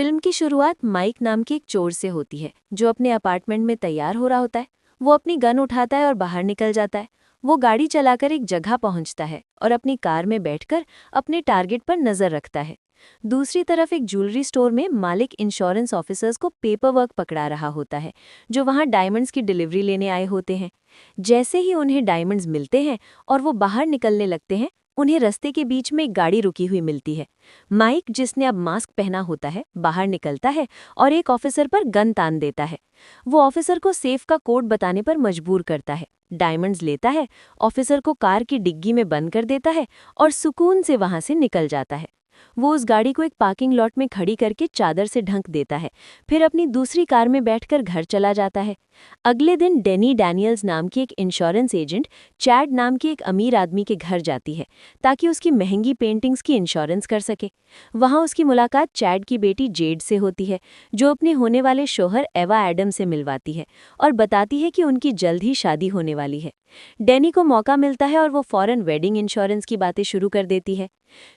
Film की शुरुआत mic नाम के एक चोर से होती है जो अपने अपार्टमेंट में तैयार हो रहा होता है। वो अपनी गन उठाता है और बाहर निकल जाता है। वो गाड़ी चलाकर एक जगह पहुंचता है और अपनी कार में बैठकर अपने टारगेट पर नजर रखता है। दूसरी तरफ एक ज्वेलरी स्टोर में मालिक इंश्योरेंस ऑफिसर्स को पेपर वर्क पकड़ा रहा होता है, जो वहां डायमंड्स की डिलीवरी लेने आए होते हैं। जैसे ही उन्हें डायमंड्स मिलते हैं और वो बाहर निकलने लगते हैं, उन्हें रास्ते के बीच में एक गाड़ी रुकी हुई मिलती है। माइक, जिसने अब मास्क पहना होता है, बाहर निकलता है और एक ऑफिसर पर गन तान देता है। वो ऑफिसर को सेफ का कोड बताने पर मजबूर करता है, डायमंड्स लेता है, ऑफिसर को कार की डिग्गी में बंद कर देता है और सुकून से वहां से निकल जाता है। वो उस गाड़ी को एक पार्किंग लॉट में खड़ी करके चादर से ढक देता है, फिर अपनी दूसरी कार में बैठकर घर चला जाता है। अगले दिन डेनी डैनियल्स नाम की एक इंश्योरेंस एजेंट चैड नाम के एक अमीर आदमी के घर जाती है ताकि उसकी महंगी पेंटिंग्स की इंश्योरेंस कर सके। वहां उसकी मुलाकात चैड की बेटी जेड से होती है, जो अपने होने वाले शोहर एवा एडम से मिलवाती है और बताती है कि उनकी जल्द ही शादी होने वाली है। डेनी को मौका मिलता है और वो फौरन वेडिंग इंश्योरेंस की बातें शुरू कर देती है।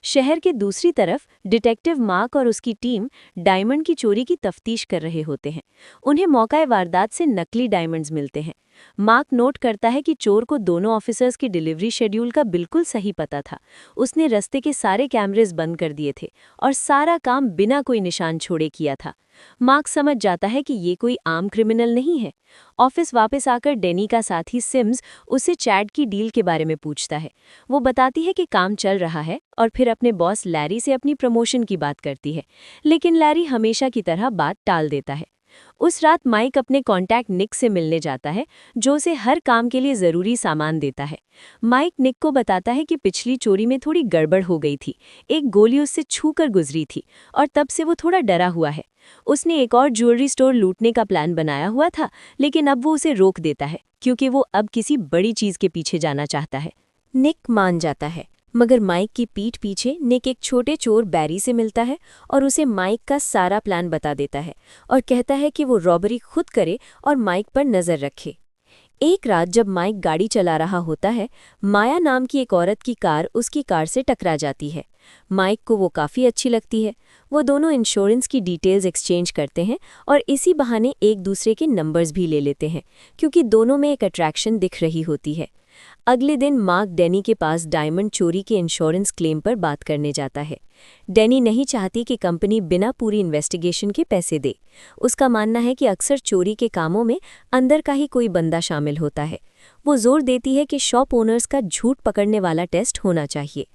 शहर के दूसरी तरफ डिटेक्टिव मार्क और उसकी टीम डायमंड की चोरी की तफ्तीश कर रहे होते हैं। उन्हें मौका वारदात से नकली डायमंड्स मिलते हैं। मार्क नोट करता है कि चोर को दोनों ऑफिसर्स की डिलीवरी शेड्यूल का बिल्कुल सही पता था। उसने रास्ते के सारे कैमरेज बंद कर दिए थे और सारा काम बिना कोई निशान छोड़े किया था। मार्क समझ जाता है कि ये कोई आम क्रिमिनल नहीं है। ऑफिस वापस आकर डेनी का साथी सिम्स उसे चैड की डील के बारे में पूछता है। वो बताती है कि काम चल रहा है और फिर अपने बॉस लैरी से अपनी प्रमोशन की बात करती है, लेकिन लैरी हमेशा की तरह बात टाल देता है। उस रात माइक अपने कॉन्टैक्ट निक से मिलने जाता है, जो उसे हर काम के लिए ज़रूरी सामान देता है। माइक निक को बताता है कि पिछली चोरी में थोड़ी गड़बड़ हो गई थी, एक गोली उससे छूकर गुजरी थी और तब से वो थोड़ा डरा हुआ है। उसने एक और ज्वेलरी स्टोर लूटने का प्लान बनाया हुआ था, लेकिन अब वो उसे रोक देता है क्योंकि वो अब किसी बड़ी चीज़ के पीछे जाना चाहता है। निक मान जाता है, मगर माइक की पीठ पीछे निक एक छोटे चोर बैरी से मिलता है और उसे माइक का सारा प्लान बता देता है और कहता है कि वो रॉबरी खुद करे और माइक पर नज़र रखे। एक रात जब माइक गाड़ी चला रहा होता है, माया नाम की एक औरत की कार उसकी कार से टकरा जाती है। माइक को वो काफ़ी अच्छी लगती है। वो दोनों इंश्योरेंस की डिटेल्स एक्सचेंज करते हैं और इसी बहाने एक दूसरे के नंबर्स भी ले लेते हैं, क्योंकि दोनों में एक अट्रैक्शन दिख रही होती है। अगले दिन मार्क डेनी के पास डायमंड चोरी के इंश्योरेंस क्लेम पर बात करने जाता है। डेनी नहीं चाहती कि कंपनी बिना पूरी इन्वेस्टिगेशन के पैसे दे। उसका मानना है कि अक्सर चोरी के कामों में अंदर का ही कोई बंदा शामिल होता है। वो जोर देती है कि शॉप ओनर्स का झूठ पकड़ने वाला टेस्ट होना चाहिए।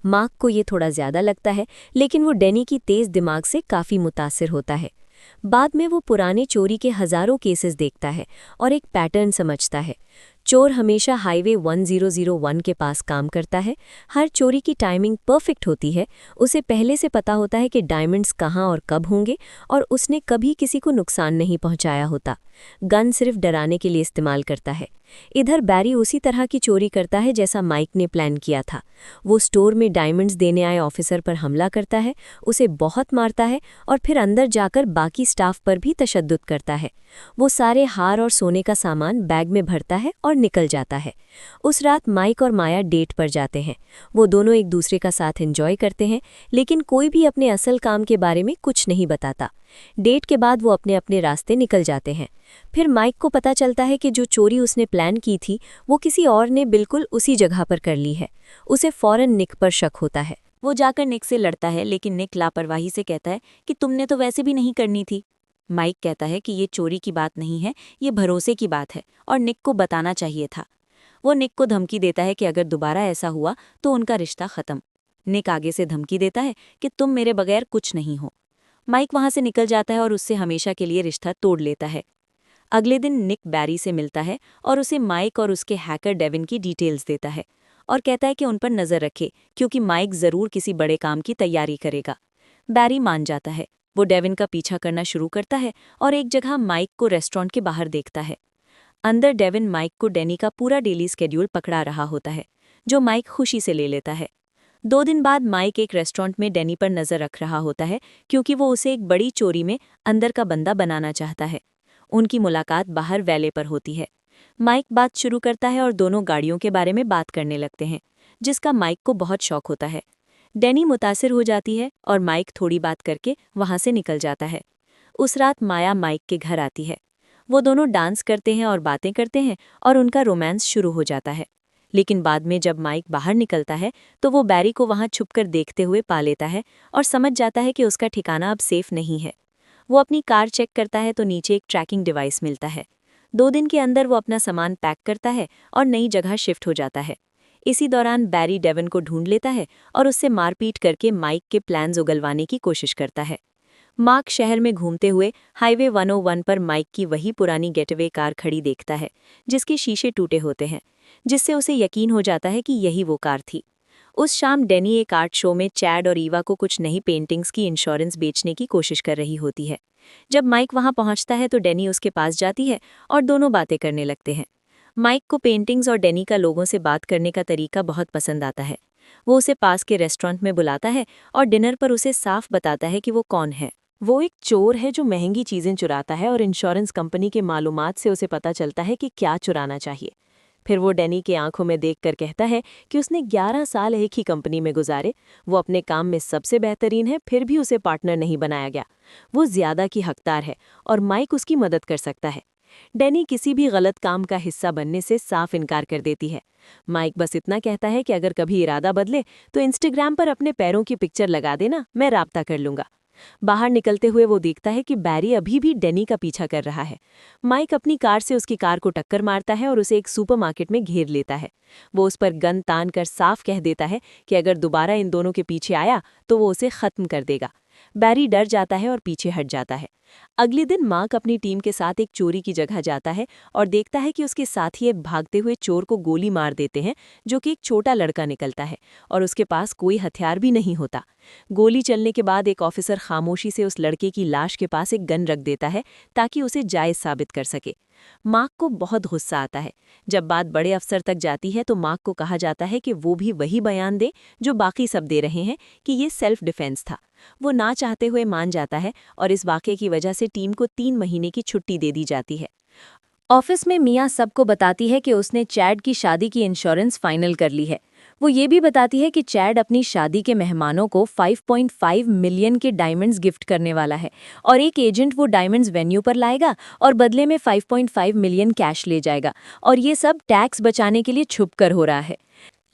मार्क को ये थोड़ा ज़्यादा लगता है, लेकिन वो डेनी की तेज़ दिमाग से काफ़ी मुतासिर होता है। बाद में वो पुराने चोरी के हज़ारों केसेस देखता है और एक पैटर्न समझता है। चोर हमेशा हाईवे 1001 के पास काम करता है। हर चोरी की टाइमिंग परफेक्ट होती है। उसे पहले से पता होता है कि डायमंड्स कहाँ और कब होंगे और उसने कभी किसी को नुकसान नहीं पहुंचाया होता। गन सिर्फ डराने के लिए इस्तेमाल करता है। इधर बैरी उसी तरह की चोरी करता है जैसा माइक ने प्लान किया था। वो स्टोर में डायमंड्स देने आए ऑफिसर पर हमला करता है, उसे बहुत मारता है और फिर अंदर जाकर बाकी स्टाफ पर भी तशद्दुद करता है। वो सारे हार और सोने का सामान बैग में भरता है और निकल जाता है। उस रात माइक और माया डेट पर जाते हैं। वो दोनों एक दूसरे का साथ एंजॉय करते हैं, लेकिन कोई भी अपने असल काम के बारे में कुछ नहीं बताता। डेट के बाद वो अपने अपने रास्ते निकल जाते हैं। फिर माइक को पता चलता है कि जो चोरी उसने प्लान की थी वो किसी और ने बिल्कुल उसी जगह पर कर ली है। उसे फौरन निक पर शक होता है। वो जाकर निक से लड़ता है, लेकिन निक लापरवाही से कहता है कि तुमने तो वैसे भी नहीं करनी थी। माइक कहता है कि ये चोरी की बात नहीं है, ये भरोसे की बात है और निक को बताना चाहिए था। वो निक को धमकी देता है कि अगर दोबारा ऐसा हुआ तो उनका रिश्ता खत्म। निक आगे से धमकी देता है कि तुम मेरे बगैर कुछ नहीं हो। माइक वहां से निकल जाता है और उससे हमेशा के लिए रिश्ता तोड़ लेता है। अगले दिन निक बैरी से मिलता है और उसे माइक और उसके हैकर डेविन की डिटेल्स देता है और कहता है कि उन पर नज़र रखे, क्योंकि माइक ज़रूर किसी बड़े काम की तैयारी करेगा। बैरी मान जाता है। वो डेविन का पीछा करना शुरू करता है और एक जगह माइक को रेस्टोरेंट के बाहर देखता है। अंदर डेविन माइक को डेनी का पूरा डेली स्केड्यूल पकड़ा रहा होता है, जो माइक खुशी से ले लेता है। 2 दिन बाद माइक एक रेस्टोरेंट में डेनी पर नज़र रख रहा होता है, क्योंकि वो उसे एक बड़ी चोरी में अंदर का बंदा बनाना चाहता है। उनकी मुलाकात बाहर वैले पर होती है। माइक बात शुरू करता है और दोनों गाड़ियों के बारे में बात करने लगते हैं, जिसका माइक को बहुत शौक होता है। डैनी मुतासिर हो जाती है और माइक थोड़ी बात करके वहां से निकल जाता है। उस रात माया माइक के घर आती है। वो दोनों डांस करते हैं और बातें करते हैं और उनका रोमांस शुरू हो जाता है। लेकिन बाद में जब माइक बाहर निकलता है तो वो बैरी को वहां छुपकर देखते हुए पा लेता है और समझ जाता है कि उसका ठिकाना अब सेफ नहीं है। वो अपनी कार चेक करता है तो नीचे एक ट्रैकिंग डिवाइस मिलता है। 2 दिन के अंदर वो अपना सामान पैक करता है और नई जगह शिफ्ट हो जाता है। इसी दौरान बैरी डेवन को ढूंढ लेता है और उससे मारपीट करके माइक के प्लान्स उगलवाने की कोशिश करता है। मार्क शहर में घूमते हुए हाईवे 101 पर माइक की वही पुरानी गेटवे कार खड़ी देखता है जिसके शीशे टूटे होते हैं, जिससे उसे यकीन हो जाता है कि यही वो कार थी। उस शाम डैनी एक आर्ट शो में चैड और ईवा को कुछ नई पेंटिंग्स की इंश्योरेंस बेचने की कोशिश कर रही होती है। जब माइक वहां पहुंचता है तो डैनी उसके पास जाती है और दोनों बातें करने लगते हैं। माइक को पेंटिंग्स और डैनी का लोगों से बात करने का तरीका बहुत पसंद आता है। वो उसे पास के रेस्टोरेंट में बुलाता है और डिनर पर उसे साफ बताता है कि वो कौन है। वो एक चोर है जो महंगी चीजें चुराता है और इंश्योरेंस कंपनी के मालूमात से उसे पता चलता है कि क्या चुराना चाहिए। फिर वो डैनी के आंखों में देखकर कहता है कि उसने 11 साल एक ही कंपनी में गुजारे, वो अपने काम में सबसे बेहतरीन है, फिर भी उसे पार्टनर नहीं बनाया गया। वो ज्यादा की हकदार है और माइक उसकी मदद कर सकता है। डैनी किसी भी गलत काम का हिस्सा बनने से साफ इनकार कर देती है। माइक बस इतना कहता है कि अगर कभी इरादा बदले तो इंस्टाग्राम पर अपने पैरों की पिक्चर लगा देना, मैं राब्ता कर लूंगा। बाहर निकलते हुए वो देखता है कि बैरी अभी भी डैनी का पीछा कर रहा है। माइक अपनी कार से उसकी कार को टक्कर मारता है और उसे एक सुपरमार्केट में घेर लेता है। वो उस पर गन तान कर साफ कह देता है कि अगर दोबारा इन दोनों के पीछे आया तो वो उसे खत्म कर देगा। बैरी डर जाता है और पीछे हट जाता है। अगले दिन मार्क अपनी टीम के साथ एक चोरी की जगह जाता है और देखता है कि उसके साथी एक भागते हुए चोर को गोली मार देते हैं, जो कि एक छोटा लड़का निकलता है और उसके पास कोई हथियार भी नहीं होता। गोली चलने के बाद एक ऑफिसर खामोशी से उस लड़के की लाश के पास एक गन रख देता है ताकि उसे जायज साबित कर सके। मार्क को बहुत गुस्सा आता है। जब बात बड़े अफसर तक जाती है तो मार्क को कहा जाता है कि वो भी वही बयान दे जो बाकी सब दे रहे हैं, कि ये सेल्फ डिफेंस था। वो ना चाहते हुए मान जाता है और इस वाक़े की वजह से टीम को 3 महीने की छुट्टी दे दी जाती है। ऑफिस में मिया सबको बताती है कि उसने चैड की शादी की इंश्योरेंस फाइनल कर ली है। वो ये भी बताती है कि चैड अपनी शादी के मेहमानों को 5.5 मिलियन के डायमंड्स गिफ्ट करने वाला है और एक एजेंट वो डायमंड्स वेन्यू पर लाएगा और बदले में 5.5 मिलियन कैश ले जाएगा, और ये सब टैक्स बचाने के लिए छुप कर हो रहा है।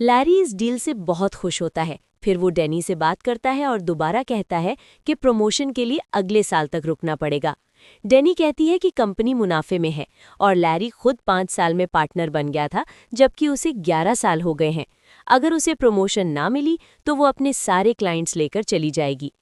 लैरी इस डील से बहुत खुश होता है। फिर वो डैनी से बात करता है और दोबारा कहता है कि प्रमोशन के लिए अगले साल तक रुकना पड़ेगा। डैनी कहती है कि कंपनी मुनाफे में है और लैरी खुद 5 साल में पार्टनर बन गया था, जबकि उसे 11 साल हो गए हैं। अगर उसे प्रमोशन ना मिली तो वो अपने सारे क्लाइंट्स लेकर चली जाएगी।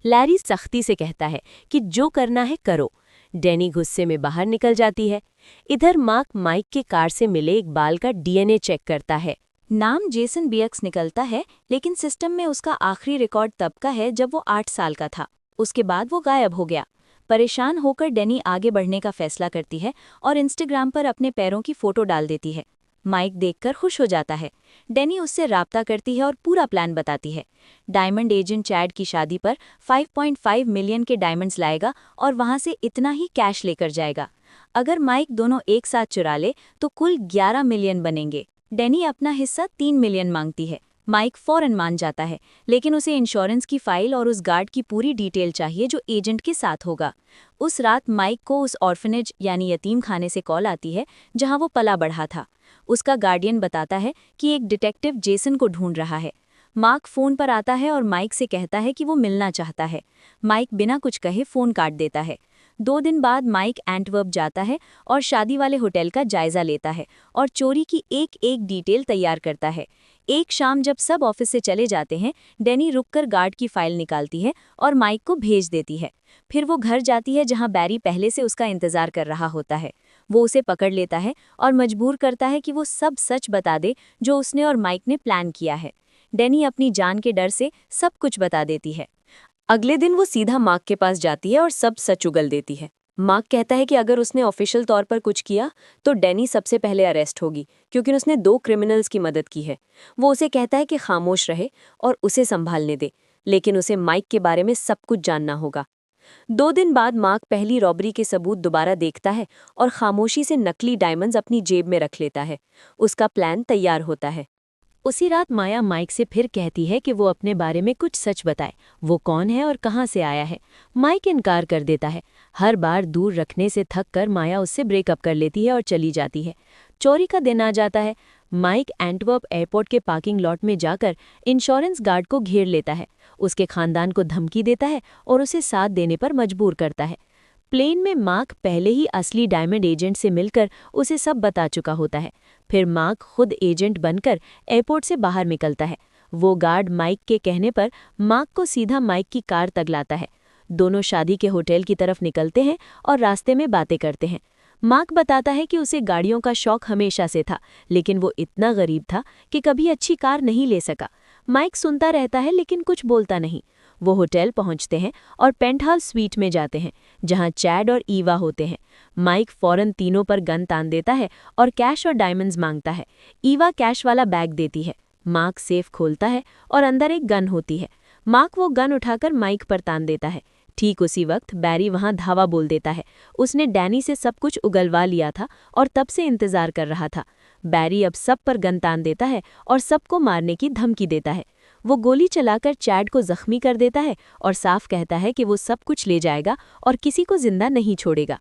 लैरी सख्ती से कहता है कि जो करना है करो। डैनी गुस्से में बाहर निकल जाती है। इधर मार्क माइक के कार से मिले एक बाल का डीएनए चेक करता है। नाम जेसन बियक्स निकलता है, लेकिन सिस्टम में उसका आखिरी रिकॉर्ड तब का है जब वो 8 साल का था। उसके बाद वो गायब हो गया। परेशान होकर डैनी आगे बढ़ने का फैसला करती है और इंस्टाग्राम पर अपने पैरों की फोटो डाल देती है। माइक देखकर खुश हो जाता है। डैनी उससे राब्ता करती है और पूरा प्लान बताती है। डायमंड एजेंट चैड की शादी पर 5.5 मिलियन के डायमंड्स लाएगा और वहां से इतना ही कैश लेकर जाएगा। अगर माइक दोनों एक साथ चुरा ले तो कुल 11 मिलियन बनेंगे। डैनी अपना हिस्सा 3 मिलियन मांगती है। माइक फौरन मान जाता है, लेकिन उसे इंश्योरेंस की फाइल और उस गार्ड की पूरी डिटेल चाहिए जो एजेंट के साथ होगा। उस रात माइक को उस ऑर्फनेज यानी यतीम खाने से कॉल आती है जहां वो पला बढ़ा था। उसका गार्डियन बताता है कि एक डिटेक्टिव जेसन को ढूंढ रहा है। मार्क फोन पर आता है और माइक से कहता है कि वो मिलना चाहता है। माइक बिना कुछ कहे फोन काट देता है। 2 दिन बाद माइक एंटवर्प जाता है और शादी वाले होटल का जायजा लेता है और चोरी की एक एक डिटेल तैयार करता है। एक शाम जब सब ऑफिस से चले जाते हैं, डैनी रुककर गार्ड की फाइल निकालती है और माइक को भेज देती है। फिर वो घर जाती है जहां बैरी पहले से उसका इंतजार कर रहा होता है। वो उसे पकड़ लेता है और मजबूर करता है कि वो सब सच बता दे जो उसने और माइक ने प्लान किया है। डैनी अपनी जान के डर से सब कुछ बता देती है। अगले दिन वो सीधा मार्क के पास जाती है और सब सच उगल देती है। मार्क कहता है कि अगर उसने ऑफिशियल तौर पर कुछ किया तो डैनी सबसे पहले अरेस्ट होगी, क्योंकि उसने 2 क्रिमिनल्स की मदद की है। वो उसे कहता है कि खामोश रहे और उसे संभालने दे, लेकिन उसे माइक के बारे में सब कुछ जानना होगा। 2 दिन बाद मार्क पहली रॉबरी के सबूत दोबारा देखता है और खामोशी से नकली डायमंड्स अपनी जेब में रख लेता है। उसका प्लान तैयार होता है। उसी रात माया माइक से फिर कहती है कि वो अपने बारे में कुछ सच बताए, वो कौन है और कहाँ से आया है। माइक इनकार कर देता है। हर बार दूर रखने से थक कर माया उससे ब्रेकअप कर लेती है और चली जाती है। चोरी का दिन आ जाता है। माइक एंटवर्प एयरपोर्ट के पार्किंग लॉट में जाकर इंश्योरेंस गार्ड को घेर लेता है, उसके खानदान को धमकी देता है और उसे साथ देने पर मजबूर करता है। प्लेन में मार्क पहले ही असली डायमंड एजेंट से मिलकर उसे सब बता चुका होता है। फिर मार्क खुद एजेंट बनकर एयरपोर्ट से बाहर निकलता है। वो गार्ड माइक के कहने पर मार्क को सीधा माइक की कार तक लाता है। दोनों शादी के होटल की तरफ निकलते हैं और रास्ते में बातें करते हैं। मार्क बताता है कि उसे गाड़ियों का शौक हमेशा से था, लेकिन वो इतना गरीब था कि कभी अच्छी कार नहीं ले सका। माइक सुनता रहता है लेकिन कुछ बोलता नहीं। वो होटल पहुंचते हैं और पेंटहाउस स्वीट में जाते हैं, जहां चैड और ईवा होते हैं। माइक फौरन तीनों पर गन तान देता है और कैश और डायमंड्स मांगता है। ईवा कैश वाला बैग देती है। मार्क सेफ खोलता है और अंदर एक गन होती है। मार्क वो गन उठाकर माइक पर तान देता है। ठीक उसी वक्त बैरी वहां धावा बोल देता है। उसने डैनी से सब कुछ उगलवा लिया था और तब से इंतजार कर रहा था। बैरी अब सब पर गन तान देता है और सबको मारने की धमकी देता है। वो गोली चलाकर चैड को जख्मी कर देता है और साफ कहता है कि वो सब कुछ ले जाएगा और किसी को जिंदा नहीं छोड़ेगा।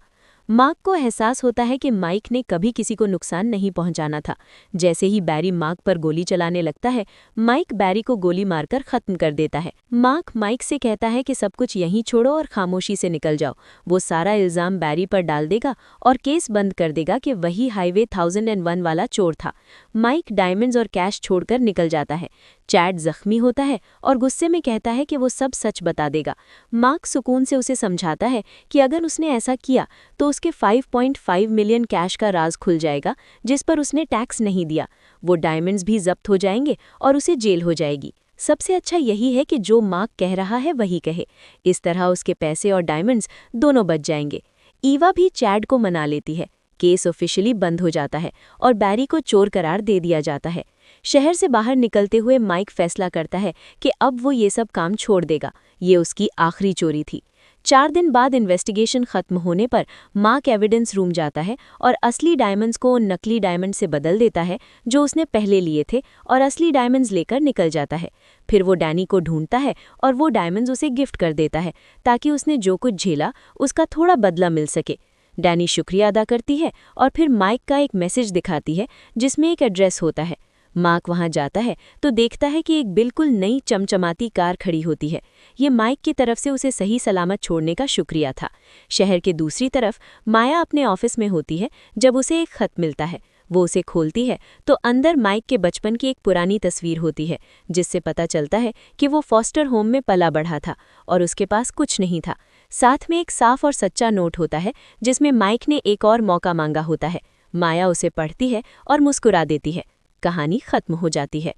मार्क को एहसास होता है कि माइक ने कभी किसी को नुकसान नहीं पहुंचाना था। जैसे ही बैरी मार्क पर गोली चलाने लगता है, माइक बैरी को गोली मारकर खत्म कर देता है। मार्क माइक से कहता है कि सब कुछ यहीं छोड़ो और खामोशी से निकल जाओ। वो सारा इल्जाम बैरी पर डाल देगा और केस बंद कर देगा कि वही हाईवे 1001 वाला चोर था। माइक डायमंड्स और कैश छोड़कर निकल जाता है। चैड जख्मी होता है और गुस्से में कहता है कि वो सब सच बता देगा। मार्क सुकून से उसे समझाता है कि अगर उसने ऐसा किया तो उसके 5.5 मिलियन कैश का राज खुल जाएगा, जिस पर उसने टैक्स नहीं दिया। वो डायमंड्स भी जब्त हो जाएंगे और उसे जेल हो जाएगी। सबसे अच्छा यही है कि जो मार्क कह रहा है वही कहे। इस तरह उसके पैसे और डायमंड्स दोनों बच जाएंगे। ईवा भी चैड को मना लेती है। केस ऑफिशियली बंद हो जाता है और बैरी को चोर करार दे दिया जाता है। शहर से बाहर निकलते हुए माइक फैसला करता है कि अब वो ये सब काम छोड़ देगा। ये उसकी आखिरी चोरी थी। 4 दिन बाद इन्वेस्टिगेशन खत्म होने पर मार्क एविडेंस रूम जाता है और असली डायमंड्स को उन नकली डायमंड से बदल देता है जो उसने पहले लिए थे, और असली डायमंड्स लेकर निकल जाता है। फिर वो डैनी को ढूंढता है और वो डायमंड्स उसे गिफ्ट कर देता है ताकि उसने जो कुछ झेला उसका थोड़ा बदला मिल सके। डैनी शुक्रिया अदा करती है और फिर माइक का एक मैसेज दिखाती है जिसमें एक एड्रेस होता है। मार्क वहां जाता है तो देखता है कि एक बिल्कुल नई चमचमाती कार खड़ी होती है। ये माइक की तरफ से उसे सही सलामत छोड़ने का शुक्रिया था। शहर के दूसरी तरफ माया अपने ऑफिस में होती है जब उसे एक खत मिलता है। वो उसे खोलती है तो अंदर माइक के बचपन की एक पुरानी तस्वीर होती है, जिससे पता चलता है कि वो फॉस्टर होम में पला बढ़ा था और उसके पास कुछ नहीं था। साथ में एक साफ और सच्चा नोट होता है जिसमें माइक ने एक और मौका मांगा होता है। माया उसे पढ़ती है और मुस्कुरा देती है। कहानी खत्म हो जाती है।